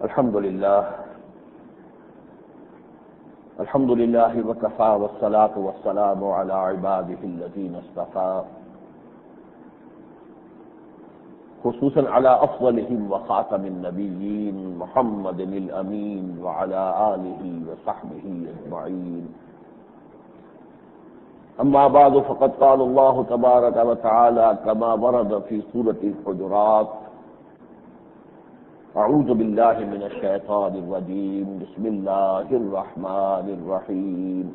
الحمد لله وكفى والصلاة والسلام على عباده الذين اصطفى خصوصا على أفضلهم وخاتم النبيين محمد الأمين وعلى آله وصحبه أجمعين. أما بعد فقد قال الله تبارك وتعالى كما ورد في سورة الحجرات: اعوذ باللہ من الشیطان الرجیم بسم اللہ الرحمن الرحیم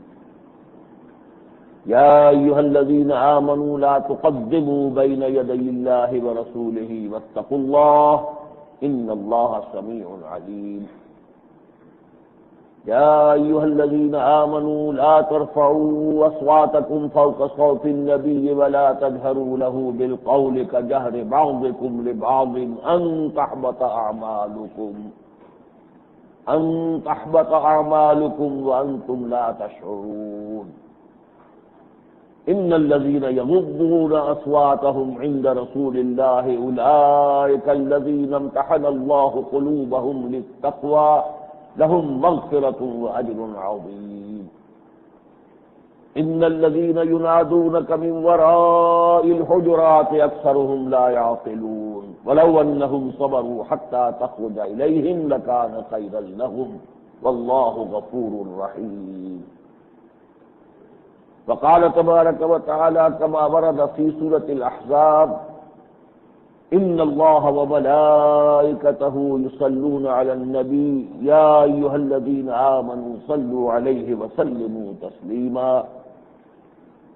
یا ایہا الذین آمنوا لا تقدموا بین یدی اللہ ورسولہ واتقوا اللہ ان اللہ سمیع علیم. یا ایہا الذین آمنوا لا ترفعوا اصواتکم فوق صوت النبی ولا تجہروا له بالقول كجہر بعضکم لبعض ان تحبط اعمالکم وانتم لا تشعرون. ان الذین یغضون اصواتهم عند رسول اللہ اولئک الذین امتحن اللہ قلوبهم للتقوى لهم مغفرة وأجر عظيم. إن الذين ينادونك من وراء الحجرات أكثرهم لا يعقلون ولو أنهم صبروا حتى تخرج إليهم لكان خيرا لهم والله غفور رحيم. وقال تبارك وتعالى كما ورد في سورة الأحزاب: ان اللہ وملائکتہ یصلون علی النبی یا ایہا الذین آمنوا صلوا علیہ وسلموا تسلیما.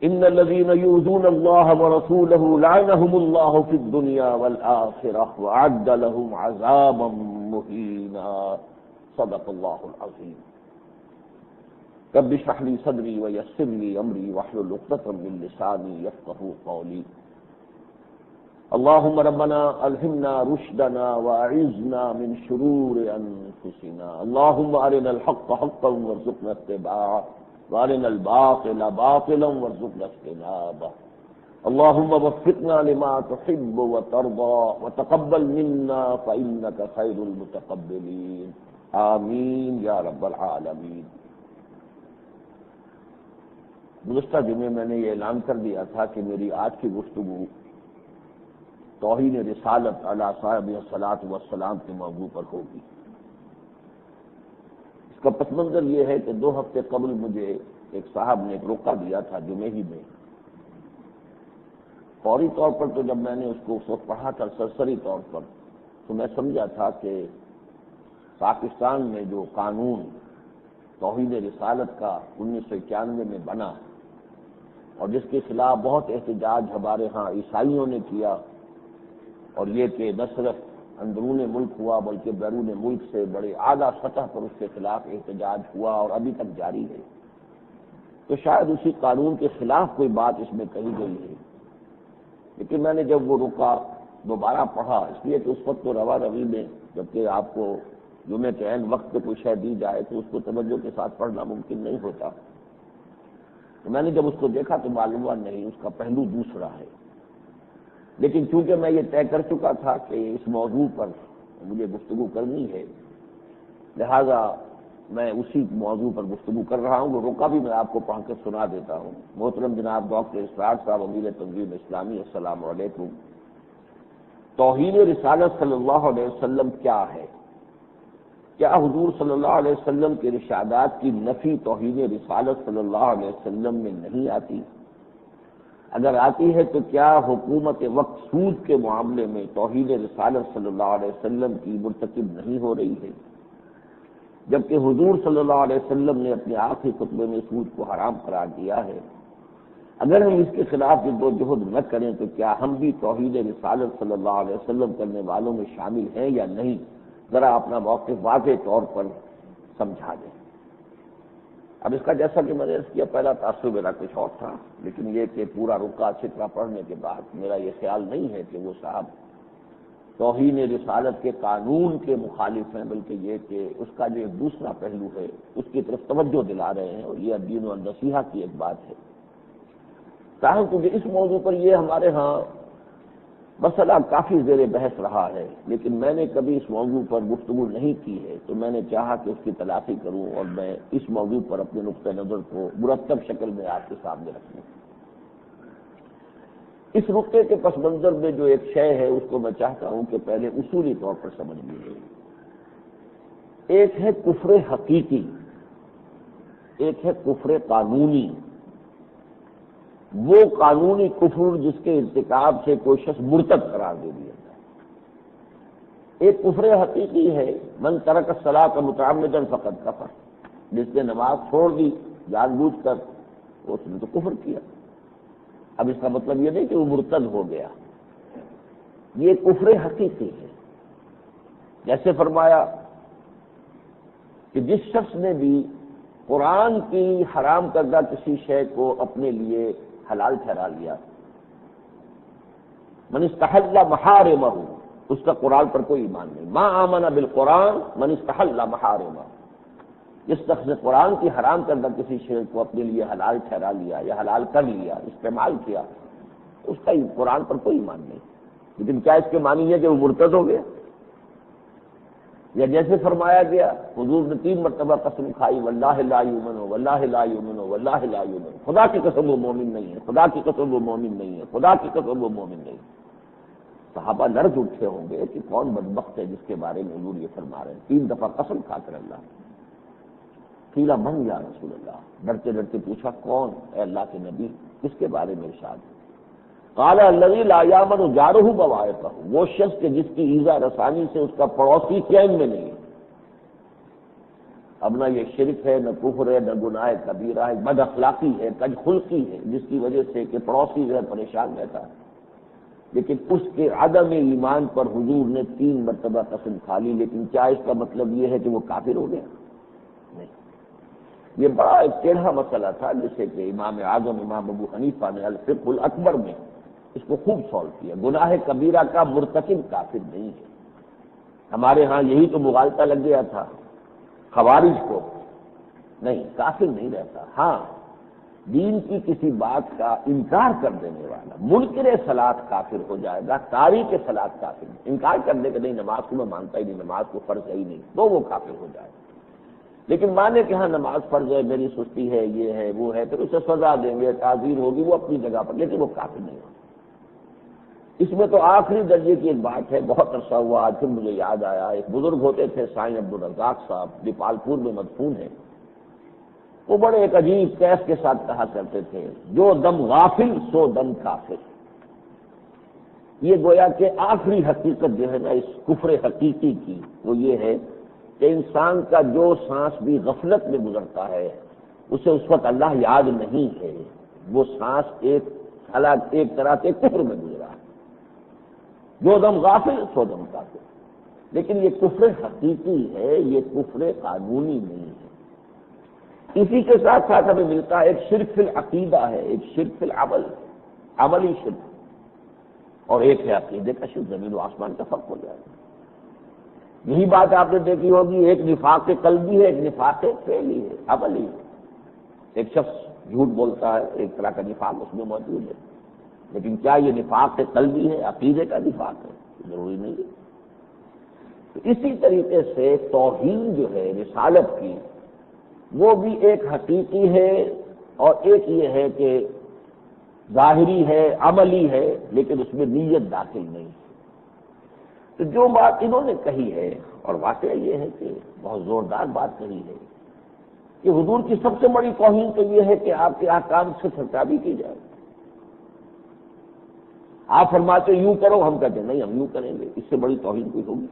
ان الذین یؤذون اللہ ورسولہ لعنہم اللہ فی الدنیا والآخرہ وأعد لهم عذابا مہینا. صدق اللہ العظیم. رب اشرح لی صدری ویسر لی امری واحلل عقدۃ من لسانی یفقہوا قولی. اللهم ربنا ألهمنا رشدنا وأعذنا من شرور أنفسنا. اللهم أرنا الحق حقا وارزقنا اتباعه وأرنا الباطل باطلا وارزقنا اجتنابه. اللهم وفقنا لما تحب وترضى وتقبل منا فإنك خير المتقبلين. آمین یا رب العالمین. گزشتہ جمعے میں نے یہ اعلان کر دیا تھا کہ میری آج کی گفتگو توہین رسالت علی صاحب الصلاۃ والسلام کے موضوع پر ہوگی. اس کا پس منظر یہ ہے کہ 2 ہفتے قبل مجھے ایک صاحب نے ایک روکہ دیا تھا جمعے ہی میں. فوری طور پر تو جب میں نے اس کو اس وقت پڑھا تھا سرسری طور پر تو میں سمجھا تھا کہ پاکستان میں جو قانون توہین رسالت کا 1991 میں بنا اور جس کے خلاف بہت احتجاج ہمارے ہاں عیسائیوں نے کیا، اور یہ کہ نہ صرف اندرون ملک ہوا بلکہ بیرون ملک سے بڑے اعلیٰ سطح پر اس کے خلاف احتجاج ہوا اور ابھی تک جاری ہے، تو شاید اسی قانون کے خلاف کوئی بات اس میں کہی گئی ہے. لیکن میں نے جب وہ رکا دوبارہ پڑھا، اس لیے کہ اس وقت تو روا روی میں جبکہ آپ کو جمعے کے عین وقت پہ کوئی شے دی جائے تو اس کو توجہ کے ساتھ پڑھنا ممکن نہیں ہوتا، تو میں نے جب اس کو دیکھا تو معلوم ہوا نہیں، اس کا پہلو دوسرا ہے. لیکن چونکہ میں یہ طے کر چکا تھا کہ اس موضوع پر مجھے گفتگو کرنی ہے، لہذا میں اسی موضوع پر گفتگو کر رہا ہوں. وہ رکا بھی میں آپ کو پڑھ کے سنا دیتا ہوں. محترم جناب ڈاکٹر اسرار صاحب امیر تنظیم اسلامی، السلام علیکم. توہین رسالت صلی اللہ علیہ وسلم کیا ہے؟ کیا حضور صلی اللہ علیہ وسلم کے ارشادات کی نفی توہین رسالت صلی اللہ علیہ وسلم میں نہیں آتی؟ اگر آتی ہے تو کیا حکومت وقت سود کے معاملے میں توہین رسالت صلی اللہ علیہ وسلم کی مرتکب نہیں ہو رہی ہے؟ جبکہ حضور صلی اللہ علیہ وسلم نے اپنے آخری خطبے میں سود کو حرام قرار دیا ہے. اگر ہم اس کے خلاف جدوجہد نہ کریں تو کیا ہم بھی توہین رسالت صلی اللہ علیہ وسلم کرنے والوں میں شامل ہیں یا نہیں؟ ذرا اپنا موقف واضح طور پر سمجھا دیں. اب اس کا جیسا کہ میں نے اس کیا پہلا تاثر میرا کچھ اور تھا، لیکن یہ کہ پورا رکا اچھی طرح پڑھنے کے بعد میرا یہ خیال نہیں ہے کہ وہ صاحب توہین رسالت کے قانون کے مخالف ہیں، بلکہ یہ کہ اس کا جو ایک دوسرا پہلو ہے اس کی طرف توجہ دلا رہے ہیں، اور یہ الدین والنصیحہ کی ایک بات ہے. تاہم کیونکہ اس موضوع پر یہ ہمارے ہاں مسئلہ کافی زیر بحث رہا ہے، لیکن میں نے کبھی اس موضوع پر گفتگو نہیں کی ہے، تو میں نے چاہا کہ اس کی تلافی کروں اور میں اس موضوع پر اپنے نقطہ نظر کو مرتب شکل میں آپ کے سامنے رکھوں۔ اس نقطے کے پس منظر میں جو ایک شے ہے اس کو میں چاہتا ہوں کہ پہلے اصولی طور پر سمجھ لیجیے۔ ایک ہے کفر حقیقی، ایک ہے کفر قانونی۔ وہ قانونی کفر جس کے ارتکاب سے کوئی شخص مرتد قرار دے دیا جائے۔ ایک کفر حقیقی ہے من ترک الصلاۃ متعمدا فقد کفر، جس نے نماز چھوڑ دی جان بوجھ کر، اس نے تو کفر کیا۔ اب اس کا مطلب یہ نہیں کہ وہ مرتد ہو گیا، یہ کفر حقیقی ہے۔ جیسے فرمایا کہ جس شخص نے بھی قرآن کی حرام کردہ کسی شے کو اپنے لیے حلال ٹھہرا لیا، من استحل محارمہ، اس کا قرآن پر کوئی ایمان نہیں۔ ما آمن بالقرآن من استحل محارمہ، جس شخص نے قرآن کی حرام کردہ کسی شے کو اپنے لیے حلال ٹھہرا لیا یا حلال کر لیا، استعمال کیا، اس کا قرآن پر کوئی ایمان نہیں۔ لیکن کیا اس کے معنی ہے کہ وہ مرتد ہو گیا؟ یا جیسے فرمایا گیا حضور نے 3 مرتبہ قسم کھائی، واللہ لا یؤمن، واللہ لا یؤمن، واللہ لا یؤمن، خدا کی قسم وہ مومن نہیں ہے، خدا کی قسم وہ مومن نہیں ہے، خدا کی قسم وہ مومن نہیں ہے۔ صحابہ لرز اٹھے ہوں گے کہ کون بدبخت ہے جس کے بارے میں حضور یہ فرما رہے ہیں، 3 دفعہ قسم کھا کر اللہ۔ قیل من یا رسول اللہ، ڈرتے ڈرتے پوچھا کون اے اللہ کے نبی، کس کے بارے میں ارشاد ہے؟ قال الذی لا یامن جارہ بوائقہ، وہ شخص کہ جس کی ایذا رسانی سے اس کا پڑوسی چین میں نہیں ہے۔ اب نہ یہ شرک ہے، نہ کفر ہے، نہ گناہ کبیرہ ہے، بد اخلاقی ہے، کج خلقی ہے، جس کی وجہ سے کہ پڑوسی جو ہے پریشان رہتا ہے، لیکن اس کے عدم ایمان پر حضور نے 3 مرتبہ قسم کھا لی۔ لیکن کیا اس کا مطلب یہ ہے کہ وہ کافر ہو گیا؟ نہیں۔ یہ بڑا ایک ٹیڑھا مسئلہ تھا جسے کہ امام اعظم امام ابو حنیفہ نے الفقہ الاکبر میں اس کو خوب سولو کیا۔ گناہ کبیرہ کا مرتکب کافر نہیں ہے۔ ہمارے ہاں یہی تو مغالطہ لگ گیا تھا خوارج کو، نہیں کافر نہیں رہتا۔ ہاں دین کی کسی بات کا انکار کر دینے والا منکر صلاۃ کافر ہو جائے گا، تاریک صلاۃ کافر نہیں۔ انکار کرنے کے نہیں نماز کو میں مانتا ہی نہیں، نماز کو فرض ہے ہی نہیں، تو وہ کافر ہو جائے گا۔ لیکن مانے کہ ہاں نماز فرض ہے، میری سستی ہے، یہ ہے وہ ہے، پھر اسے سزا دیں گے، تعزیر ہوگی، وہ اپنی جگہ پر، لیکن وہ کافر نہیں ہوگا۔ اس میں تو آخری درجے کی ایک بات ہے، بہت عرصہ ہوا آج پھر مجھے یاد آیا، ایک بزرگ ہوتے تھے سائیں عبدالرزاق صاحب، دیپالپور میں مدفون ہیں۔ وہ بڑے ایک عجیب کیف کے ساتھ کہا کرتے تھے، جو دم غافل سو دم کافر۔ یہ گویا کہ آخری حقیقت جو ہے نا اس کفر حقیقی کی، وہ یہ ہے کہ انسان کا جو سانس بھی غفلت میں گزرتا ہے اسے اس وقت اللہ یاد نہیں ہے، وہ سانس ایک طرح سے کفر میں گزرا ہے۔ جو دم غافل سو دم کافر۔ لیکن یہ کفر حقیقی ہے، یہ کفر قانونی نہیں ہے۔ اسی کے ساتھ ساتھ ہمیں ملتا ہے ایک شرک فی العقیدہ ہے، ایک شرک فی العمل، عملی شرک، اور ایک ہے عقیدے کا شرک، زمین و آسمان کا فرق ہو جائے گا۔ یہی بات آپ نے دیکھی ہوگی، ایک نفاق قلبی ہے، ایک نفاق فعلی ہے، عملی ہے۔ ایک شخص جھوٹ بولتا ہے، ایک طرح کا نفاق اس میں موجود ہے، لیکن کیا یہ نفاق قلبی ہے، عقیدے کا نفاق ہے؟ ضروری نہیں ہے۔ تو اسی طریقے سے توحید جو ہے رسالت کی، وہ بھی ایک حقیقی ہے اور ایک یہ ہے کہ ظاہری ہے، عملی ہے، لیکن اس میں نیت داخل نہیں ہے۔ تو جو بات انہوں نے کہی ہے، اور واقعہ یہ ہے کہ بہت زوردار بات کہی ہے کہ حضور کی سب سے بڑی توہین تو یہ ہے کہ آپ کے احکام سے سرکابی کی جائے۔ آپ فرماتے یوں کرو، ہم کہتے نہیں ہم یوں کریں گے، اس سے بڑی توہین کوئی ہوگی؟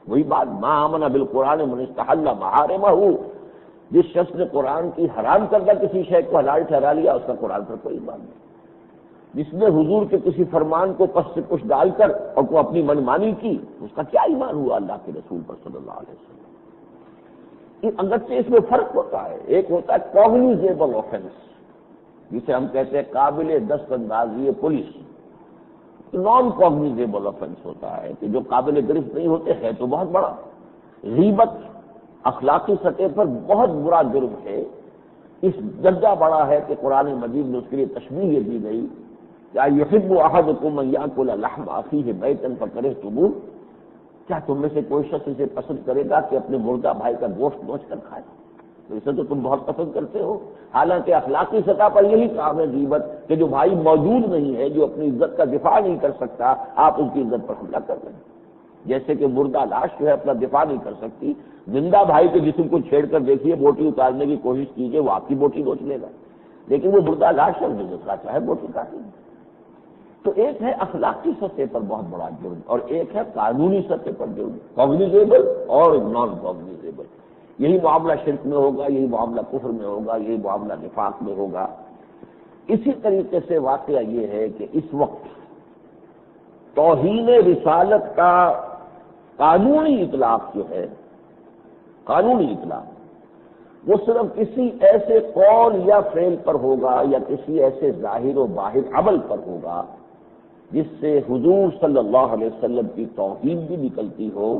وہی بات ما آمن بالقرآن من استحل محارمہ، جس شخص نے قرآن کی حرام کردہ کسی شے کو حلال ٹھہرا لیا اس کا قرآن پر کوئی ایمان نہیں۔ جس نے حضور کے کسی فرمان کو پس سے کچھ ڈال کر اور کو اپنی منمانی کی، اس کا کیا ایمان ہوا اللہ کے رسول پر صلی اللہ علیہ وسلم۔ اگرچہ اس میں فرق ہوتا ہے، ایک ہوتا ہے کوگنیزیبل آفینس، جسے ہم کہتے ہیں قابل دست اندازی پولیس، نان کوگنیزیبل آفینس ہوتا ہے کہ جو قابل گرفت نہیں ہوتے، ہے تو بہت بڑا۔ غیبت اخلاقی سطح پر بہت برا جرم ہے، اس درجہ بڑا ہے کہ قرآن مجید میں اس کے لیے تشبیہ دی گئی یا یحب احدکم ان یاکل لحم اخیہ میتا فکرہتموہ، کیا تم میں سے کوئی شخص اسے پسند کرے گا کہ اپنے مردہ بھائی کا گوشت نوچ کر کھائے؟ تو اسے تو تم بہت پسند کرتے ہو، حالانکہ اخلاقی سطح پر یہی کام ہے غیبت، کہ جو بھائی موجود نہیں ہے، جو اپنی عزت کا دفاع نہیں کر سکتا، آپ ان کی عزت پر حملہ کر رہے ہیں۔ جیسے کہ مردہ لاش جو ہے اپنا دفاع نہیں کر سکتی، زندہ بھائی کے جسم کو چھیڑ کر دیکھیے، بوٹی اتارنے کی کوشش کیجیے، وہ آپ کی بوٹی نوچ لے گا، لیکن وہ مردہ لاش ہے، جس کا چاہے بوٹی کاٹے گا۔ تو ایک ہے اخلاقی سطح پر بہت بڑا جرم، اور ایک ہے قانونی سطح پر جرم، کوگنیزیبل اور نان کوگنیزیبل۔ یہی معاملہ شرک میں ہوگا، یہی معاملہ کفر میں ہوگا، یہی معاملہ نفاق میں ہوگا۔ اسی طریقے سے واقعہ یہ ہے کہ اس وقت توہین رسالت کا قانونی اطلاق جو ہے، قانونی اطلاق، وہ صرف کسی ایسے قول یا فعل پر ہوگا یا کسی ایسے ظاہر و باہر عمل پر ہوگا جس سے حضور صلی اللہ علیہ وسلم کی توہین بھی نکلتی ہو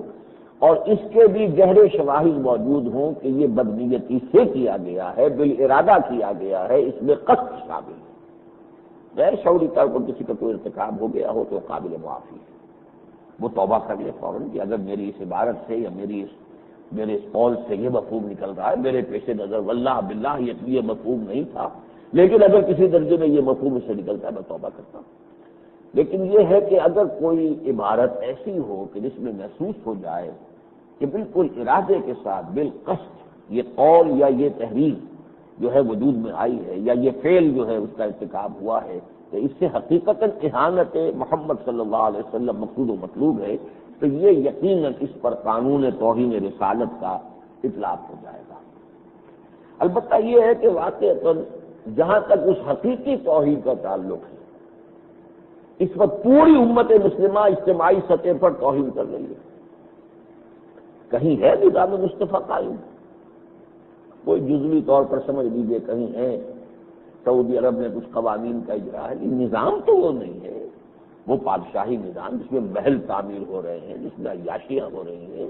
اور اس کے بھی گہرے شواہد موجود ہوں کہ یہ بدنیتی سے کیا گیا ہے، بالارادہ کیا گیا ہے، اس میں قصد شامل ہے۔ غیر شعوری طور پر کسی کا کوئی ارتکاب ہو گیا ہو تو قابل معافی ہے، وہ توبہ کر لے فوراً کہ اگر میری اس عبارت سے یا میرے اس قول سے یہ مفہوم نکل رہا ہے، میرے پیش نظر واللہ باللہ یہ مفہوم نہیں تھا، لیکن اگر کسی درجے میں یہ مفہوم اس سے نکلتا ہے میں توبہ کرتا ہوں۔ لیکن یہ ہے کہ اگر کوئی عبارت ایسی ہو کہ جس میں محسوس ہو جائے کہ بالکل ارادے کے ساتھ بالقصد یہ قول یا یہ تحریر جو ہے وجود میں آئی ہے یا یہ فعل جو ہے اس کا ارتکاب ہوا ہے، تو اس سے حقیقتاً اہانت محمد صلی اللہ علیہ وسلم مقصود و مطلوب ہے، تو یہ یقیناً اس پر قانون توہین رسالت کا اطلاق ہو جائے گا۔ البتہ یہ ہے کہ واقعتاً جہاں تک اس حقیقی توہین کا تعلق ہے، اس وقت پوری امت مسلمہ اجتماعی سطح پر توہین کر رہی ہے۔ کہیں ہے نظام مصطفیٰ قائم، کوئی جزوی طور پر سمجھ لیجیے کہیں ہے، سعودی عرب میں کچھ قوانین کا اجرا ہے، نظام تو وہ نہیں ہے، وہ بادشاہی نظام جس میں محل تعمیر ہو رہے ہیں، جس میں عیاشیاں ہو رہی ہیں،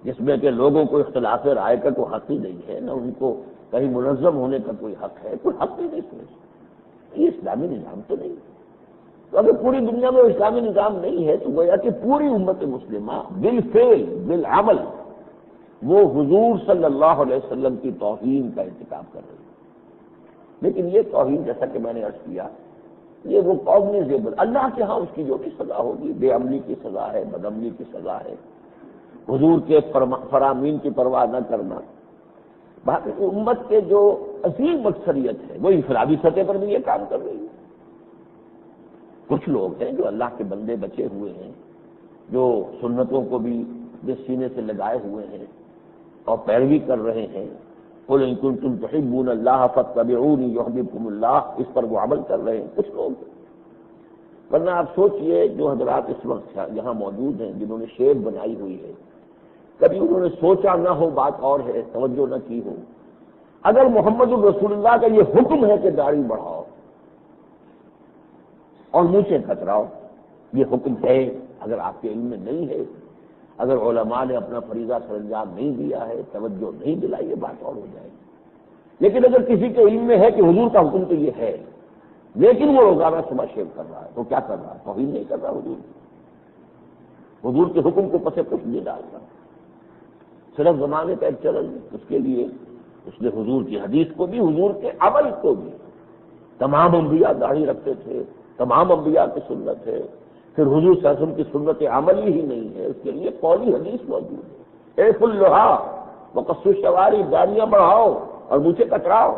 جس میں کہ لوگوں کو اختلاف رائے کا کوئی حق ہی نہیں ہے، نہ ان کو کہیں منظم ہونے کا کوئی حق ہے، کوئی حق ہی نہیں سمجھ، یہ اسلامی نظام تو نہیں۔ تو اگر پوری دنیا میں اسلامی نظام نہیں ہے تو گویا کہ پوری امت مسلمہ بالفعل بالعمل وہ حضور صلی اللہ علیہ وسلم کی توہین کا ارتکاب کر رہی ہے۔ لیکن یہ توہین جیسا کہ میں نے عرض کیا، یہ وہ کوگنیزیبل، اللہ کے ہاں اس کی جو بھی سزا ہوگی، بے عملی کی سزا ہے، بد عملی کی سزا ہے، حضور کے فرامین کی پرواہ نہ کرنا۔ باقی امت کے جو عظیم اکثریت ہے وہ انفرادی سطح پر بھی یہ کام کر رہی ہے۔ کچھ لوگ ہیں جو اللہ کے بندے بچے ہوئے ہیں، جو سنتوں کو بھی اپنے سینے سے لگائے ہوئے ہیں اور پیروی کر رہے ہیں، قل ان کنتم تحبون اللہ فاتبعونی یحببکم اللہ، اس پر وہ عمل کر رہے ہیں کچھ لوگ۔ ورنہ آپ سوچئے جو حضرات اس وقت یہاں موجود ہیں جنہوں نے شیپ بنائی ہوئی ہے، کبھی انہوں نے سوچا نہ ہو، بات اور ہے، توجہ نہ کی ہو، اگر محمد الرسول اللہ کا یہ حکم ہے کہ داڑھی بڑھاؤ اور مونچھیں کتراؤ، یہ حکم ہے، اگر آپ کے علم میں نہیں ہے، اگر علماء نے اپنا فریضہ سر انجام نہیں دیا ہے، توجہ نہیں دلائی، یہ بات اور ہو جائے گی۔ لیکن اگر کسی کے علم میں ہے کہ حضور کا حکم تو یہ ہے، لیکن وہ روزانہ صبح شیو کر رہا ہے، تو کیا کر رہا ہے؟ توہین نہیں کر رہا حضور کے حکم کو پس پش نہیں ڈال رہا، صرف زمانے کا ایک چلن اس کے لیے اس نے حضور کی حدیث کو بھی، حضور کے عمل کو بھی، تمام انبیاء داڑھی رکھتے تھے، تمام انبیاء کی سنت ہے، پھر حضور صلی اللہ علیہ وسلم کی سنت عملی ہی نہیں ہے، اس کے لیے قولی حدیث موجود ہے، اے فلھا وقص الشوارب، داڑیاں بڑھاؤ اور مونچھیں کتراؤ۔